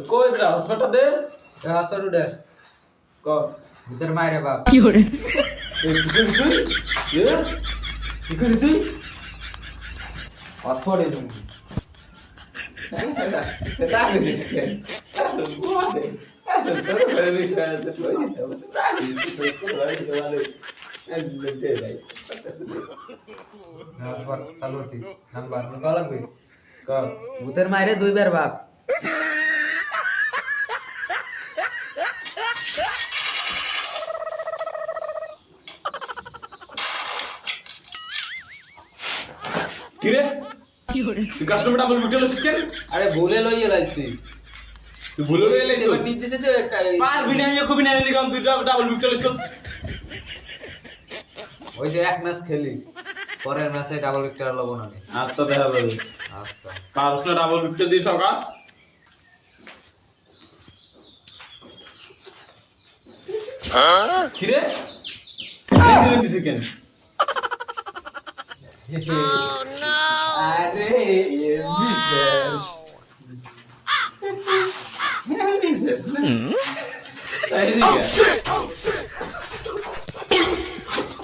কই বেটা হসপিটাল দে হাসপাতাল উঠে ক ভিতর মায়ের বাপ কি করে এই কি করে তুই পাসপোর্ট এই তুমি সেটা আগে দেখছেন বলে তো করে বিষয় আছে তো সেটা আগে তো করে হাসপাতাল চালু করছি নাম্বার কল লাগবে ক ভূতের মায়ের দুইবার বাপ কি রে কি করে তুই কাস্টমার ডাবল মিটার লছিস কেন আরে ভুলে লইয়ে লাইছি তুই ভুলে গেলে লাইছিস এবার টিপ দিছে তো পারবি না আমি কবি না লিগাম তুই ডাবল মিটার লছিস ওই যে এক ম্যাচ খেলি পরের ম্যাচে ডাবল উইকেট লব না আচ্ছা দেখা যাবে আচ্ছা পারস না ডাবল মিটার দিয়ে ঠকাস কি রে কি দিছিস কেন আরে বিশেষ বিশেষ না তাই দিকে